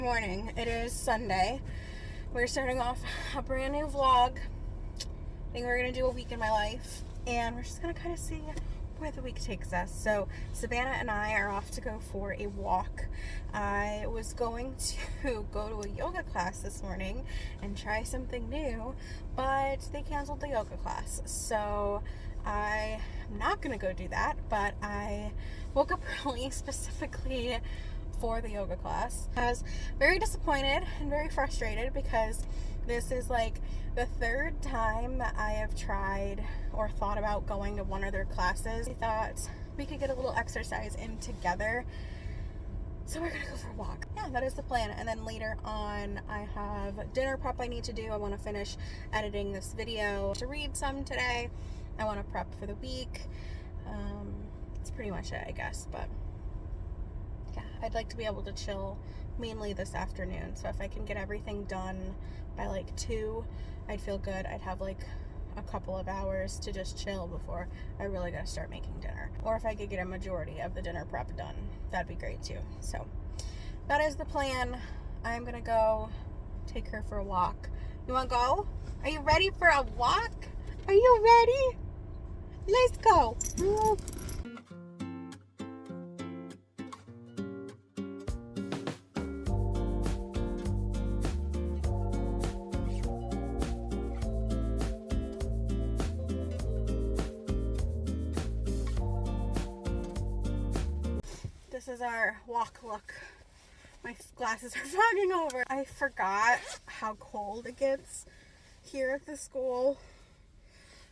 Good morning. It is Sunday. We're starting off a brand new vlog. I think we're going to do a week in my life, and we're just going to kind of see where the week takes us. So Savannah and I are off to go for a walk. I was going to go to a yoga class this morning and try something new, but they canceled the yoga class. So I'm not going to go do that, but I woke up early specifically for the yoga class. I was very disappointed and very frustrated because this is like the third time that I have tried or thought about going to one of their classes. I thought we could get a little exercise in together. So we're gonna go for a walk. Yeah, that is the plan. And then later on, I have dinner prep I need to do. I want to finish editing this video to read some today. I want to prep for the week. That's pretty much it, I guess. But yeah, I'd like to be able to chill mainly this afternoon. So if I can get everything done by like 2, I'd feel good. I'd have like a couple of hours to just chill before I really gotta start making dinner. Or if I could get a majority of the dinner prep done, that'd be great too. So that is the plan. I'm gonna go take her for a walk. You wanna go? Are you ready for a walk? Are you ready? Let's go. This is our walk look. My glasses are fogging over. I forgot how cold it gets here at the school.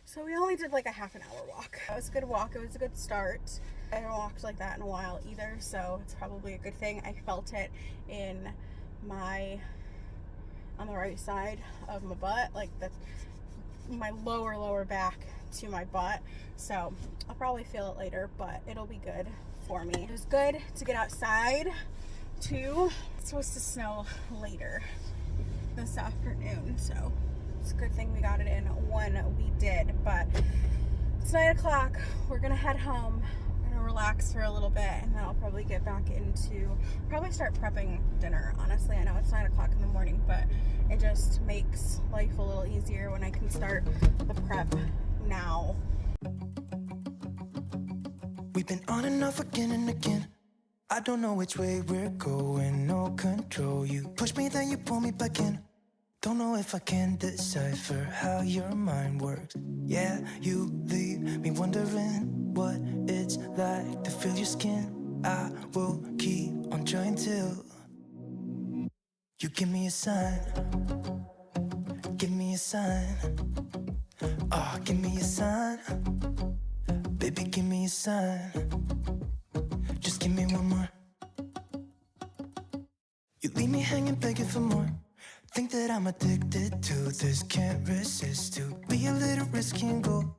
So we only did like a half an hour walk. It was a good walk. It was a good start. I haven't walked like that in a while either, so it's probably a good thing. I felt it in on the right side of my butt, like my lower back to my butt. So I'll probably feel it later, but it'll be good for me. It was good to get outside too. It's supposed to snow later this afternoon, so it's a good thing we got it in when we did. But it's 9 o'clock. We're gonna head home. We're gonna relax for a little bit, and then I'll probably get back probably start prepping dinner. Honestly, I know it's 9 o'clock in the morning, but it just makes life a little easier when I can start the prep now. We've been on and off again and again. I don't know which way we're going, no control. You push me, then you pull me back in. Don't know if I can decipher how your mind works. Yeah, you leave me wondering what it's like to feel your skin. I will keep on trying till you give me a sign. Give me a sign. Oh, give me a sign. Baby, give me a sign. Just give me one more. You leave me hanging, begging for more. Think that I'm addicted to this, can't resist to be a little risky and go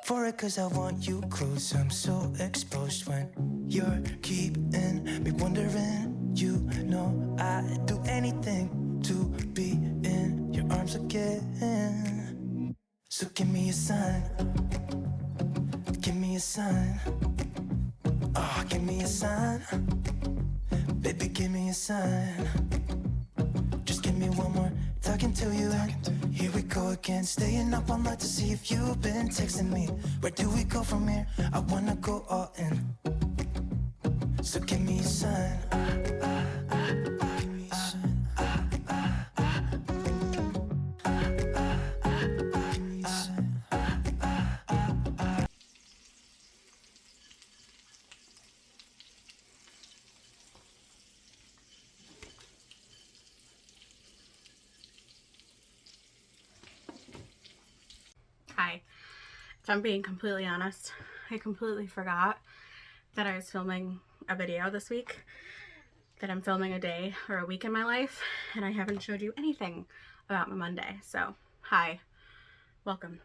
for it, cause I want you close. I'm so exposed when you're keeping me wondering. You know I'd do anything to be in your arms again. So give me a sign. Give me a sign. Oh, give me a sign. Baby, give me a sign. Just give me one more, talking to you. And here we go again, staying up all night to see if you've been texting me. Where do we go from here? I wanna go all in. So give me a sign. Give me a sign. Hi. If I'm being completely honest, I completely forgot that I was filming a video this week, that I'm filming a day or a week in my life, and I haven't showed you anything about my Monday. So, hi. Welcome.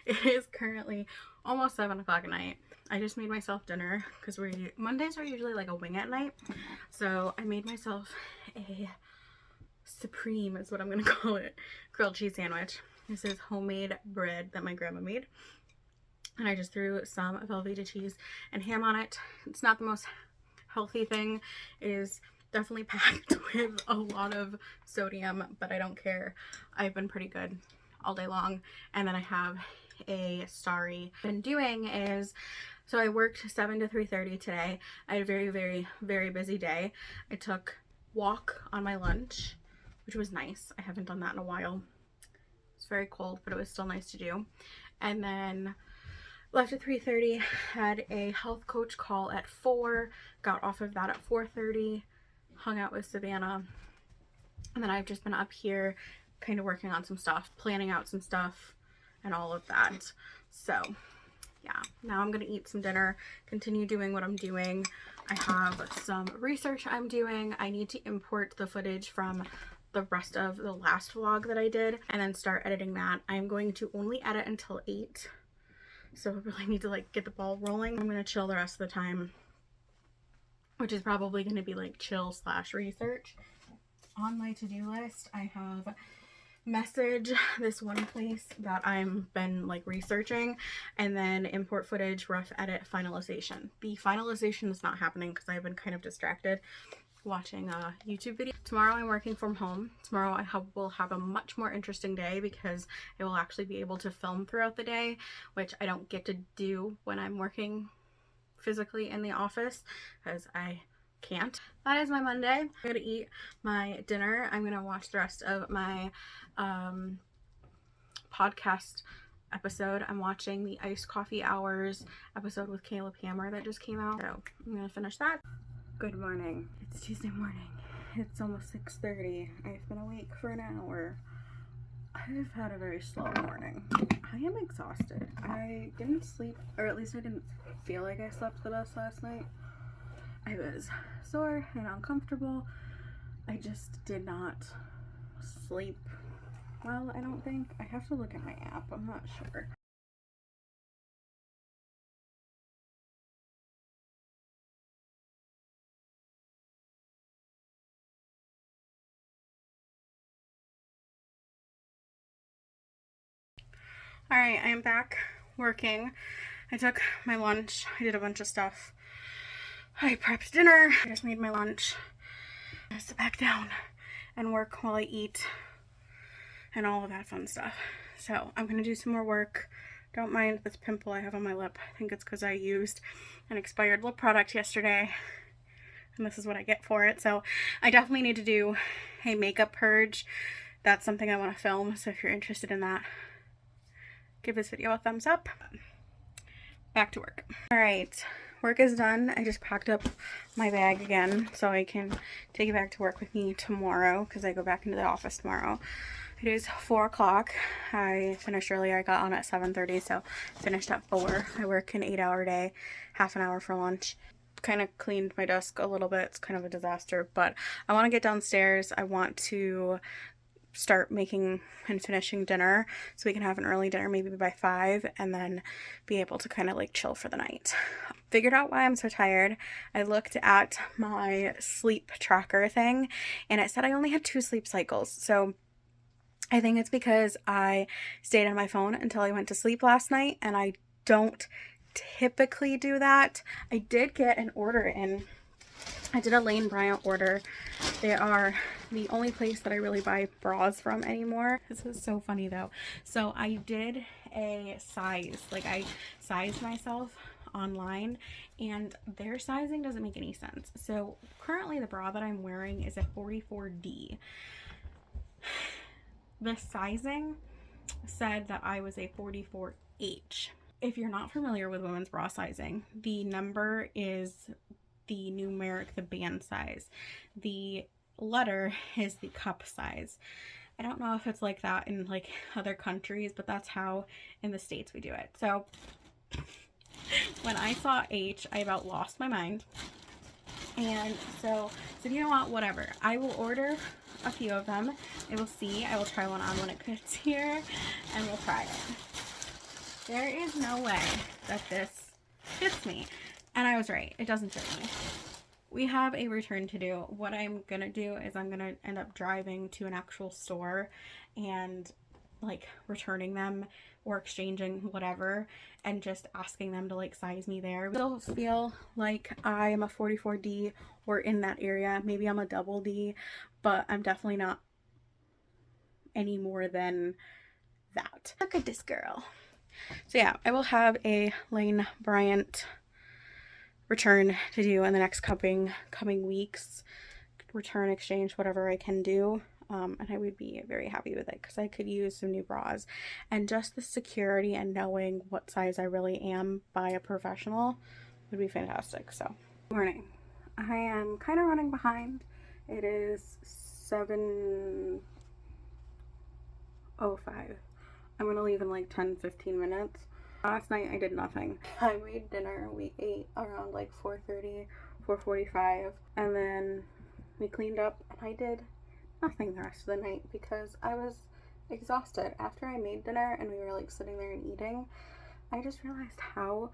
It is currently almost 7 o'clock at night. I just made myself dinner because Mondays are usually like a wing at night. So I made myself a Supreme is what I'm gonna call it, grilled cheese sandwich. This is homemade bread that my grandma made, and I just threw some Velveeta cheese and ham on it. It's not the most healthy thing. It is Definitely packed with a lot of sodium, but I don't care. I've been pretty good all day long. And then I have a Starry. What I've been doing is, so I worked 7 to 3:30 today. I had a very busy day. I took walk on my lunch, which was nice. I haven't done that in a while. It's very cold, but it was still nice to do. And then left at 3:30, had a health coach call at 4, got off of that at 4:30, hung out with Savannah, and then I've just been up here kind of working on some stuff, planning out some stuff, and all of that. So yeah, now I'm gonna eat some dinner, continue doing what I'm doing. I have some research I'm doing. I need to import the footage from the rest of the last vlog that I did and then start editing that. I'm going to only edit until 8, so I really need to like get the ball rolling. I'm gonna chill the rest of the time, which is probably gonna be like chill / research. On my to-do list, I have message this one place that I've been like researching, and then import footage, rough edit, finalization. The finalization is not happening because I've been kind of distracted watching a YouTube video. Tomorrow I'm working from home. Tomorrow I will have a much more interesting day because I will actually be able to film throughout the day, which I don't get to do when I'm working physically in the office because I can't. That is my Monday. I'm gonna eat my dinner. I'm gonna watch the rest of my podcast episode. I'm watching the Iced Coffee Hours episode with Caleb Hammer that just came out, so I'm gonna finish that. Good morning. It's Tuesday morning. It's almost 6:30. I've been awake for an hour. I've had a very slow morning. I am exhausted. I didn't sleep, or at least I didn't feel like I slept the best last night. I was sore and uncomfortable. I just did not sleep well, I don't think. I have to look at my app. I'm not sure. Alright, I am back working. I took my lunch. I did a bunch of stuff. I prepped dinner. I just made my lunch. I sit back down and work while I eat and all of that fun stuff. So I'm gonna do some more work. Don't mind this pimple I have on my lip. I think it's because I used an expired lip product yesterday, and this is what I get for it. So I definitely need to do a makeup purge. That's something I want to film, so if you're interested in that, give this video a thumbs up. Back to work. All right, work is done. I just packed up my bag again so I can take it back to work with me tomorrow because I go back into the office tomorrow. It is 4 o'clock. I finished earlier. I got on at 7:30, so finished at 4. I work an 8-hour day, half an hour for lunch. Kind of cleaned my desk a little bit. It's kind of a disaster, but I want to get downstairs. I want to start making and finishing dinner so we can have an early dinner maybe by 5 and then be able to kind of like chill for the night. Figured out why I'm so tired. I looked at my sleep tracker thing and it said I only had 2 sleep cycles. So I think it's because I stayed on my phone until I went to sleep last night, and I don't typically do that. I did get an order in. I did a Lane Bryant order. They are the only place that I really buy bras from anymore. This is so funny though. So I did a size, like I sized myself online and their sizing doesn't make any sense. So currently the bra that I'm wearing is a 44D. The sizing said that I was a 44H. If you're not familiar with women's bra sizing, the number is the numeric, the band size. The letter is the cup size. I don't know if it's like that in like other countries, but that's how in the States we do it. So when I saw H, I about lost my mind. And so you know what, whatever. I will order a few of them. I will see. I will try one on when it gets here and we'll try it. There is no way that this fits me. And I was right. It doesn't fit me. We have a return to do. What I'm going to do is I'm going to end up driving to an actual store and like returning them or exchanging whatever and just asking them to like size me there. I still feel like I am a 44D or in that area. Maybe I'm a double D, but I'm definitely not any more than that. Look at this girl. So yeah, I will have a Lane Bryant return to do in the next coming weeks. Return, exchange, whatever I can do. And I would be very happy with it because I could use some new bras, and just the security and knowing what size I really am by a professional would be fantastic. So, good morning. I am kind of running behind. It is 7:05. I'm gonna leave in like 10-15 minutes. Last night I did nothing. I made dinner. We ate around like 4:30, 4:45, and then we cleaned up, and I did nothing the rest of the night because I was exhausted. After I made dinner and we were like sitting there and eating, I just realized how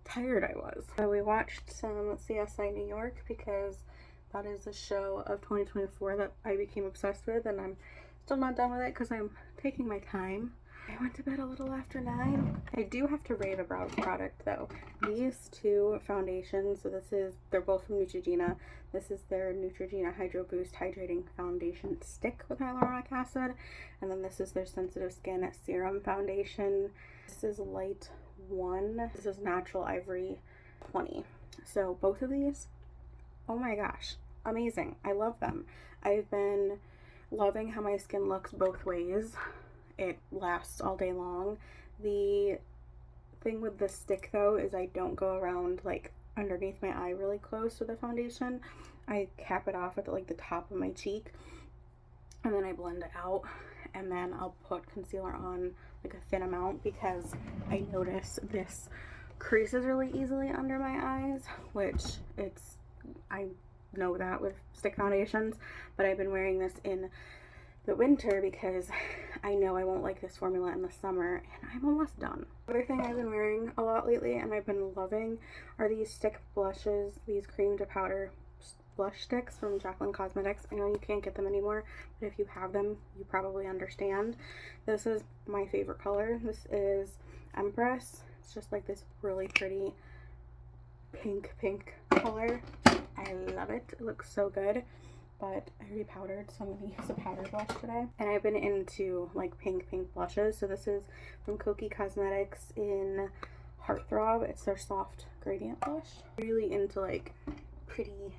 tired I was. So we watched some CSI New York because that is the show of 2024 that I became obsessed with, and I'm still not done with it because I'm taking my time. I went to bed a little after 9. I do have to rave about product though. These two foundations, so they're both from Neutrogena. This is their Neutrogena Hydro Boost Hydrating Foundation Stick with hyaluronic acid. And then this is their Sensitive Skin Serum Foundation. This is Light 1. This is Natural Ivory 20. So both of these, oh my gosh, amazing. I love them. I've been loving how my skin looks both ways. It lasts all day long. The thing with the stick though is I don't go around like underneath my eye really close with the foundation. I cap it off at like the top of my cheek, and then I blend it out, and then I'll put concealer on like a thin amount because I notice this creases really easily under my eyes, which I know that with stick foundations, but I've been wearing this in the winter because I know I won't like this formula in the summer, and I'm almost done. Other thing I've been wearing a lot lately and I've been loving are these stick blushes, these cream to powder blush sticks from Jaclyn Cosmetics. I know you can't get them anymore, but if you have them, you probably understand. This is my favorite color. This is Empress. It's just like this really pretty pink color. I love it. It looks so good. But I already powdered, so I'm going to use a powder blush today. And I've been into like pink blushes. So this is from Kokie Cosmetics in Heartthrob. It's their soft gradient blush. Really into like pretty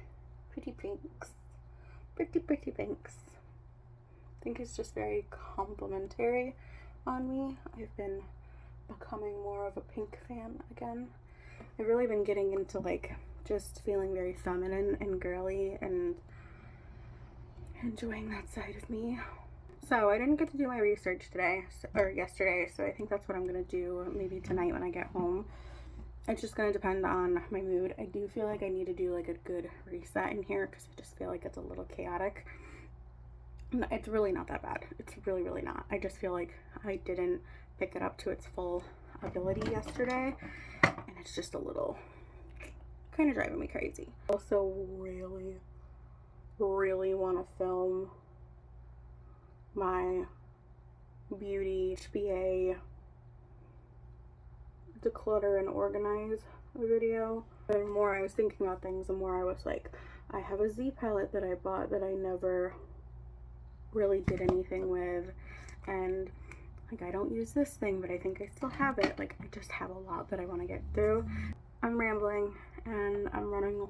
pinks. Pretty pinks. I think it's just very complimentary on me. I've been becoming more of a pink fan again. I've really been getting into like just feeling very feminine and girly and enjoying that side of me. So I didn't get to do my research today or yesterday, so I think that's what I'm gonna do maybe tonight when I get home. It's just gonna depend on my mood. I do feel like I need to do like a good reset in here because I just feel like it's a little chaotic. It's really not that bad. It's really not. I just feel like I didn't pick it up to its full ability yesterday, and it's just a little kind of driving me crazy. Also really want to film my beauty HBA declutter and organize video. The more I was thinking about things, the more I was like, I have a Z palette that I bought that I never really did anything with, and like I don't use this thing, but I think I still have it. Like I just have a lot that I want to get through. I'm rambling and I'm running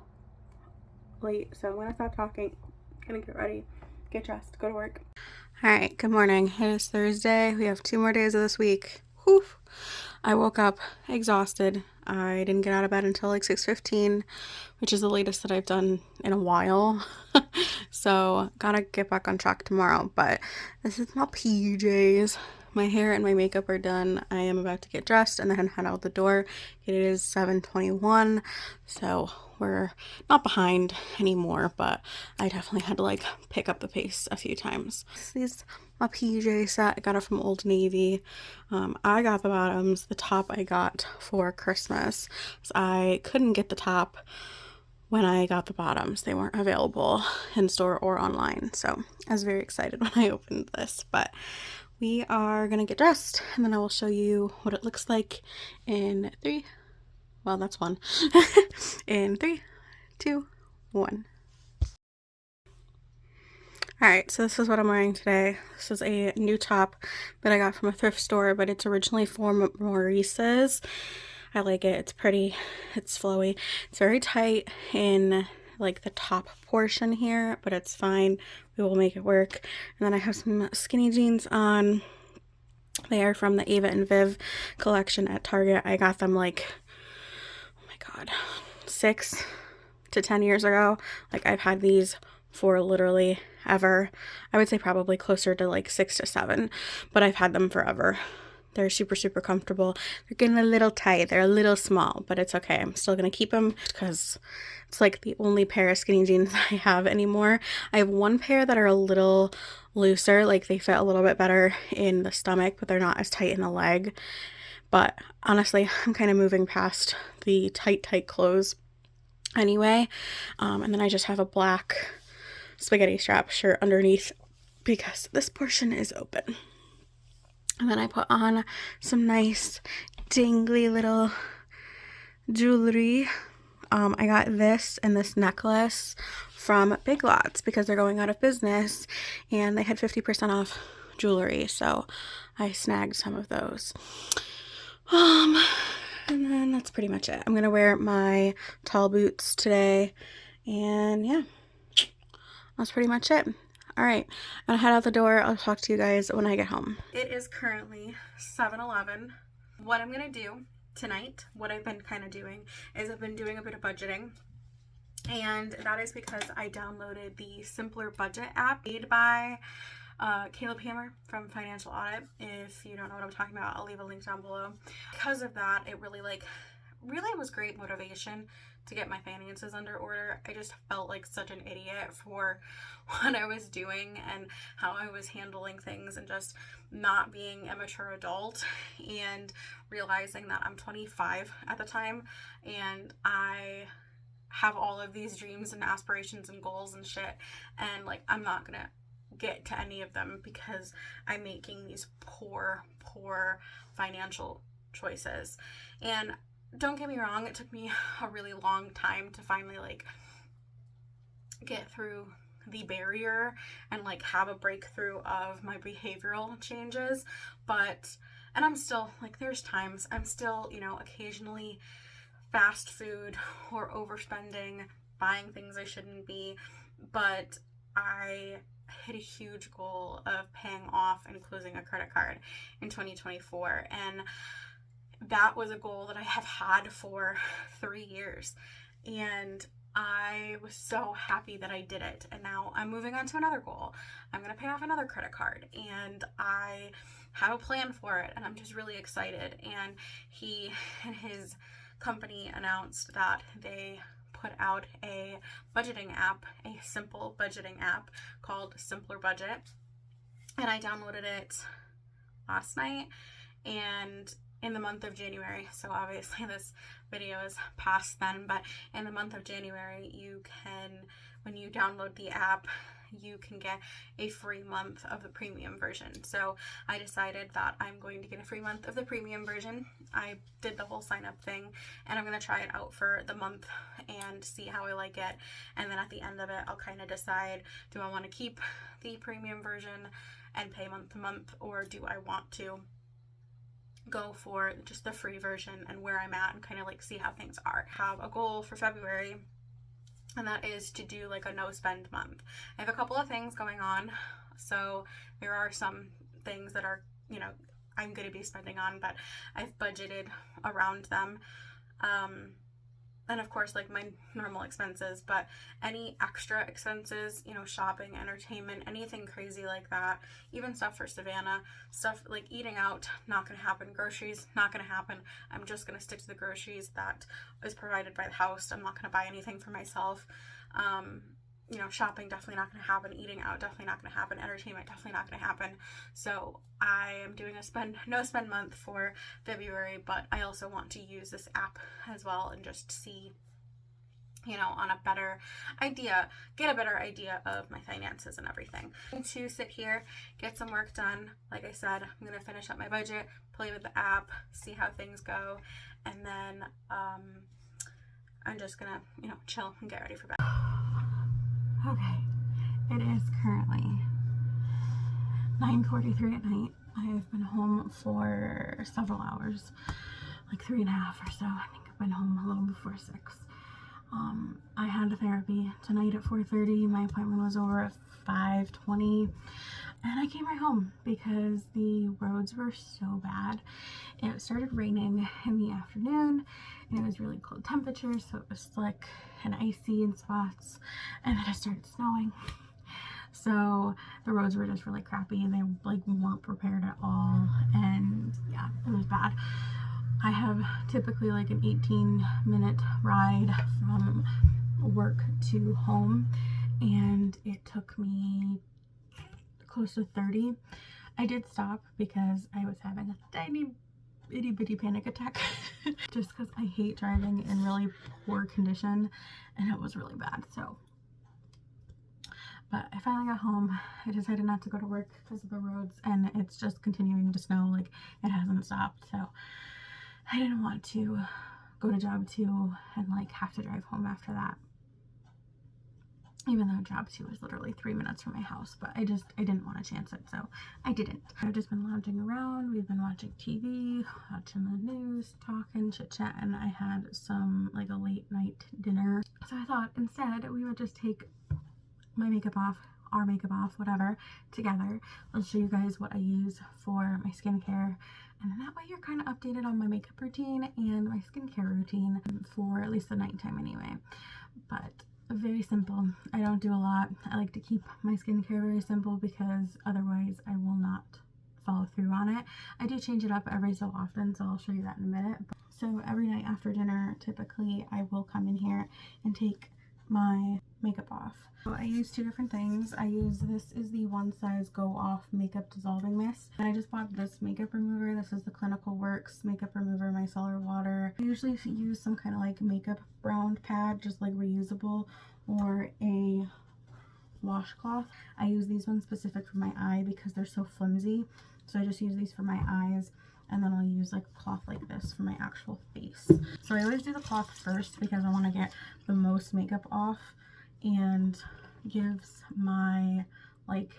late, so I'm gonna stop talking. I'm gonna get ready, get dressed, go to work. All right, good morning. It is Thursday. We have 2 more days of this week. Whew. I woke up exhausted. I didn't get out of bed until like 6:15, which is the latest that I've done in a while. So gotta get back on track tomorrow. But this is my PJs. My hair and my makeup are done. I am about to get dressed and then head out the door. It is 7:21, so we're not behind anymore, but I definitely had to like pick up the pace a few times. These my PJ set. I got it from Old Navy. I got the bottoms. The top I got for Christmas. So I couldn't get the top when I got the bottoms. They weren't available in store or online. So I was very excited when I opened this, but We are gonna get dressed and then I will show you what it looks like in three. Well, that's one. In 3, 2, 1. Alright, so this is what I'm wearing today. This is a new top that I got from a thrift store, but it's originally from Maurice's. I like it. It's pretty. It's flowy. It's very tight in like the top portion here, but it's fine. We will make it work. And then I have some skinny jeans on. They are from the Ava and Viv collection at Target. I got them like, oh my god, 6 to 10 years ago. Like, I've had these for literally ever. I would say probably closer to like 6 to 7, but I've had them forever. They're super, super comfortable. They're getting a little tight. They're a little small, but it's okay. I'm still going to keep them because it's like the only pair of skinny jeans I have anymore. I have one pair that are a little looser. Like, they fit a little bit better in the stomach, but they're not as tight in the leg. But honestly, I'm kind of moving past the tight, tight clothes anyway. And then I just have a black spaghetti strap shirt underneath because this portion is open. And then I put on some nice dangly little jewelry. I got this and this necklace from Big Lots because they're going out of business and they had 50% off jewelry, so I snagged some of those. And then that's pretty much it. I'm gonna wear my tall boots today, and yeah, that's pretty much it. All right, I'm gonna head out the door. I'll talk to you guys when I get home. It is currently 7:11. What I'm gonna do tonight, what I've been kind of doing, is I've been doing a bit of budgeting. And that is because I downloaded the Simpler Budget app made by Caleb Hammer from Financial Audit. If you don't know what I'm talking about, I'll leave a link down below. Because of that, it really was great motivation to get my finances under order. I just felt like such an idiot for what I was doing and how I was handling things and just not being a mature adult, and realizing that I'm 25 at the time and I have all of these dreams and aspirations and goals and shit, and like I'm not gonna get to any of them because I'm making these poor financial choices. And don't get me wrong, it took me a really long time to finally like get through the barrier and like have a breakthrough of my behavioral changes, and I'm still like, there's times I'm still, occasionally fast food or overspending, buying things I shouldn't be, but I hit a huge goal of paying off and closing a credit card in 2024, and that was a goal that I have had for 3 years, and I was so happy that I did it. And now I'm moving on to another goal. I'm going to pay off another credit card, and I have a plan for it, and I'm just really excited. And he and his company announced that they put out a budgeting app, a simple budgeting app called Simpler Budget, and I downloaded it last night and in the month of January. So obviously this video is past then, but in the month of January, you can, when you download the app, you can get a free month of the premium version. So I decided that I'm going to get a free month of the premium version. I did the whole sign up thing, and I'm going to try it out for the month and see how I like it. And then at the end of it, I'll kind of decide, do I want to keep the premium version and pay month to month, or do I want to go for just the free version and where I'm at and kind of like see how things are. Have a goal for February, and that is to do like a no spend month. I have a couple of things going on, so there are some things that are, I'm going to be spending on, but I've budgeted around them. And of course, like my normal expenses, but any extra expenses, shopping, entertainment, anything crazy like that, even stuff for Savannah, stuff like eating out, not going to happen. Groceries, not going to happen. I'm just going to stick to the groceries that is provided by the house. I'm not going to buy anything for myself. Shopping, definitely not going to happen. Eating out, definitely not going to happen. Entertainment, definitely not going to happen. So I am doing a no spend month for February, but I also want to use this app as well and just see, you know, on a better idea, get a better idea of my finances and everything. I'm going to sit here, get some work done. Like I said, I'm going to finish up my budget, play with the app, see how things go, and then I'm just going to, you know, chill and get ready for bed. Okay, it is currently 9:43 at night. I have been home for several hours, like 3.5 or so. I think I've been home a little before 6. I had therapy tonight at 4:30. My appointment was over at 5:20, and I came right home because the roads were so bad. It started raining in the afternoon, and it was really cold temperatures, so it was slick and icy in spots, and then it started snowing. So the roads were just really crappy, and they like weren't prepared at all, and yeah, it was bad. I have typically like an 18-minute ride from work to home, and it took me close to 30. I did stop because I was having a tiny itty bitty panic attack just because I hate driving in really poor condition, and it was really bad. So, but I finally got home. I decided not to go to work because of the roads, and it's just continuing to snow. Like, it hasn't stopped, so I didn't want to go to job 2 and like have to drive home after that, even though job 2 is literally 3 minutes from my house. But I didn't want to chance it, so I didn't. I've just been lounging around. We've been watching TV, watching the news, talking, chit chat, and I had some like a late night dinner. So I thought instead we would just take my makeup off, our makeup off, whatever, together. I'll show you guys what I use for my skincare, and then that way you're kind of updated on my makeup routine and my skincare routine for at least the nighttime anyway. But very simple. I don't do a lot. I like to keep my skincare very simple because otherwise I will not follow through on it. I do change it up every so often, so I'll show you that in a minute. So every night after dinner, typically I will come in here and take my makeup off. So I use 2 different things. This is the One Size Go Off Makeup Dissolving Mist. And I just bought this makeup remover. This is the Clinical Works makeup remover, micellar water. I usually use some kind of like makeup brown pad, just like reusable, or a washcloth. I use these ones specific for my eye because they're so flimsy. So I just use these for my eyes, and then I'll use like a cloth like this for my actual face. So I always do the cloth first because I want to get the most makeup off and gives my like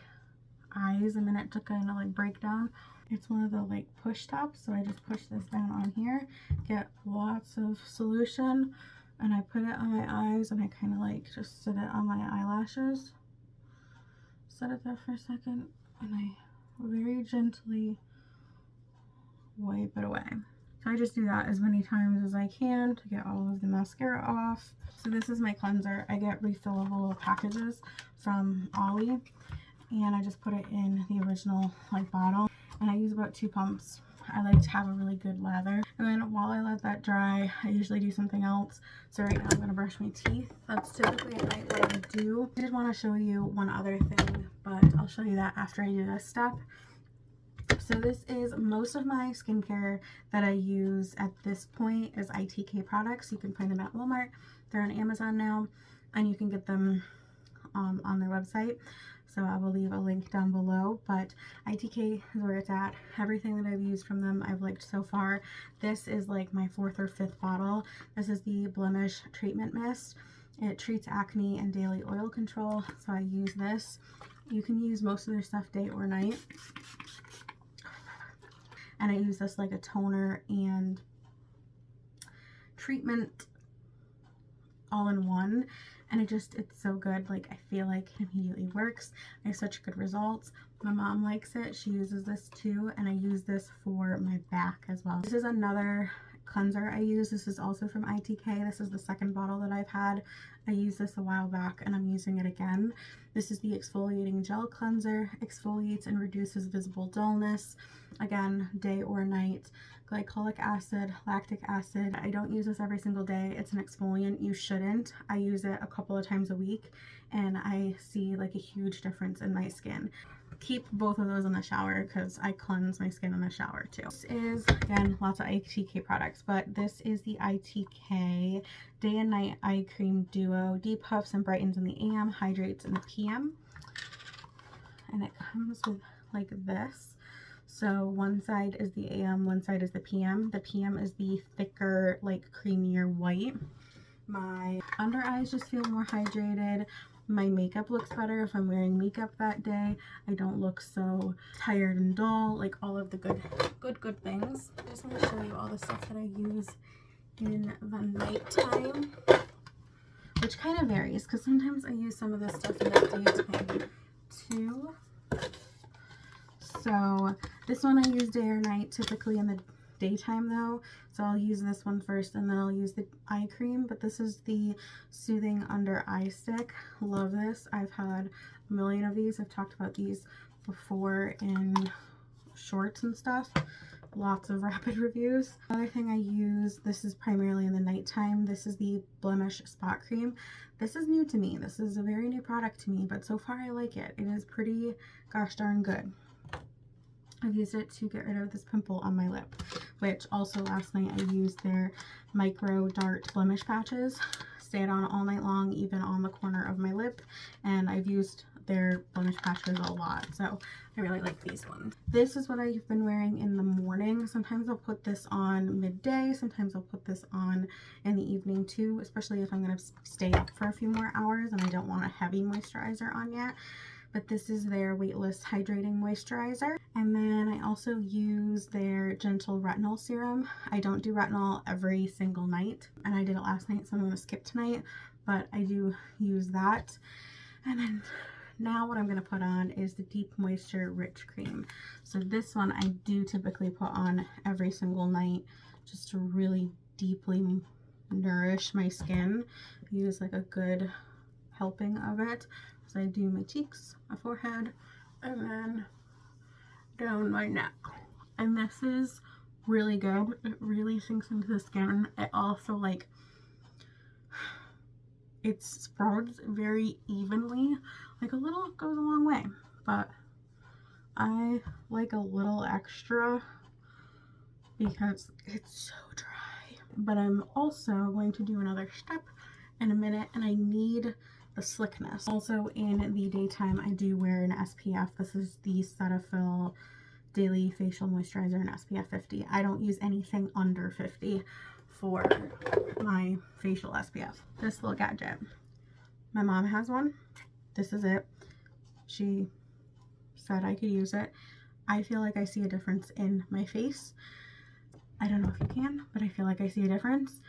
eyes a minute to kind of like break down. It's one of the like push tops, so I just push this down on here, get lots of solution, and I put it on my eyes, and I kind of like just set it on my eyelashes, set it there for a second, and I very gently wipe it away. So I just do that as many times as I can to get all of the mascara off. So this is my cleanser. I get refillable packages from Ollie, and I just put it in the original like bottle, and I use about 2 pumps. I like to have a really good lather, and then while I let that dry, I usually do something else. So right now I'm going to brush my teeth. That's typically at night what I do. I did want to show you one other thing, but I'll show you that after I do this step. So this is most of my skincare that I use at this point is ITK products. You can find them at Walmart. They're on Amazon now, and you can get them on their website. So I will leave a link down below, but ITK is where it's at. Everything that I've used from them I've liked so far. This is like my 4th or 5th bottle. This is the Blemish Treatment Mist. It treats acne and daily oil control, so I use this. You can use most of their stuff day or night. And I use this like a toner and treatment all in one, and it's so good. Like, I feel like it immediately works. I have such good results. My mom likes it. She uses this too, and I use this for my back as well. This is another cleanser I use. This is also from ITK. This is the 2nd bottle that I've had. I used this a while back and I'm using it again. This is the exfoliating gel cleanser. Exfoliates and reduces visible dullness. Again, day or night. Glycolic acid, lactic acid. I don't use this every single day. It's an exfoliant. You shouldn't. I use it a couple of times a week and I see like a huge difference in my skin. Keep both of those in the shower because I cleanse my skin in the shower too. This is, again, lots of ITK products, but this is the ITK Day and Night Eye Cream Duo. Depuffs and brightens in the AM, hydrates in the PM. And it comes with like this. So one side is the AM, one side is the PM. The PM is the thicker, like creamier white. My under eyes just feel more hydrated. My makeup looks better if I'm wearing makeup that day. I don't look so tired and dull, like all of the good things. I just want to show you all the stuff that I use in the nighttime, which kind of varies because sometimes I use some of this stuff in the daytime too. So this one I use day or night, typically in the daytime though, so I'll use this one first and then I'll use the eye cream. But this is the Soothing Under Eye Stick. Love this. I've had a million of these. I've talked about these before in shorts and stuff. Lots of rapid reviews. Another thing I use, this is primarily in the nighttime. This is the Blemish Spot Cream. This is new to me. This is a very new product to me, but so far I like it. It is pretty gosh darn good. I've used it to get rid of this pimple on my lip, which also last night I used their micro dart blemish patches. Stayed on all night long, even on the corner of my lip, and I've used their blemish patches a lot, so I really like these ones. This is what I've been wearing in the morning. Sometimes I'll put this on midday, sometimes I'll put this on in the evening too, especially if I'm going to stay up for a few more hours and I don't want a heavy moisturizer on yet. But this is their weightless hydrating moisturizer. And then I also use their gentle retinol serum. I don't do retinol every single night, and I did it last night, so I'm going to skip tonight, but I do use that. And then now what I'm going to put on is the Deep Moisture Rich Cream. So this one I do typically put on every single night just to really deeply nourish my skin. Use like a good helping of it. So I do my cheeks, my forehead, and then down my neck. And this is really good. It really sinks into the skin. It also like, it spreads very evenly. Like a little goes a long way, but I like a little extra because it's so dry. But I'm also going to do another step in a minute, and I need the slickness. Also in the daytime I do wear an SPF. This is the Cetaphil Daily Facial Moisturizer in SPF 50. I don't use anything under 50 for my facial SPF. This little gadget, my mom has one. This is it. She said I could use it. I feel like I see a difference in my face. I don't know if you can, but I feel like I see a difference.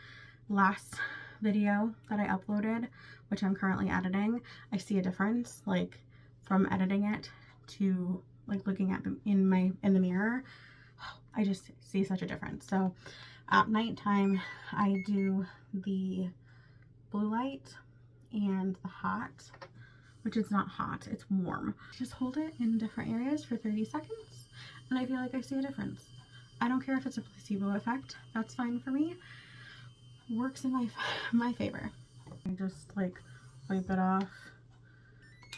Last video that I uploaded, which I'm currently editing, I see a difference, like from editing it to like looking at them in the mirror. I just see such a difference. So at nighttime I do the blue light and the hot, which is not hot, it's warm. Just hold it in different areas for 30 seconds and I feel like I see a difference. I don't care if it's a placebo effect, that's fine for me. Works in my favor. I just like wipe it off,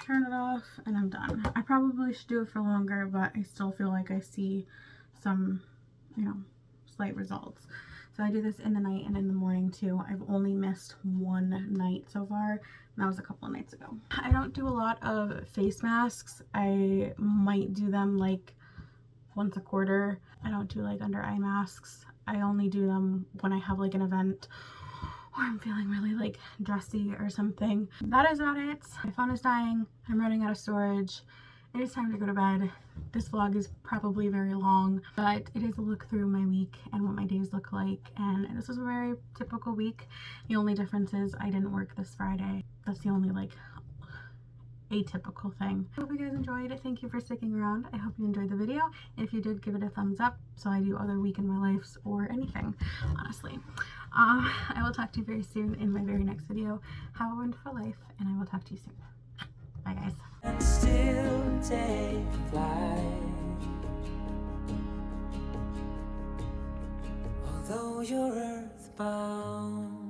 turn it off, and I'm done. I probably should do it for longer, but I still feel like I see some, you know, slight results. So I do this in the night and in the morning too. I've only missed one night so far, and that was a couple of nights ago. I don't do a lot of face masks. I might do them like once a quarter. I don't do like under eye masks. I only do them when I have like an event or I'm feeling really like dressy or something. That is about it. My phone is dying. I'm running out of storage. It is time to go to bed. This vlog is probably very long, but it is a look through my week and what my days look like. And this was a very typical week. The only difference is I didn't work this Friday. That's the only like atypical thing. I hope you guys enjoyed it. Thank you for sticking around. I hope you enjoyed the video. If you did, give it a thumbs up so I do other week in my lives or anything, honestly. I will talk to you very soon in my very next video. Have a wonderful life, and I will talk to you soon. Bye, guys. And still take flight. Although you're earthbound.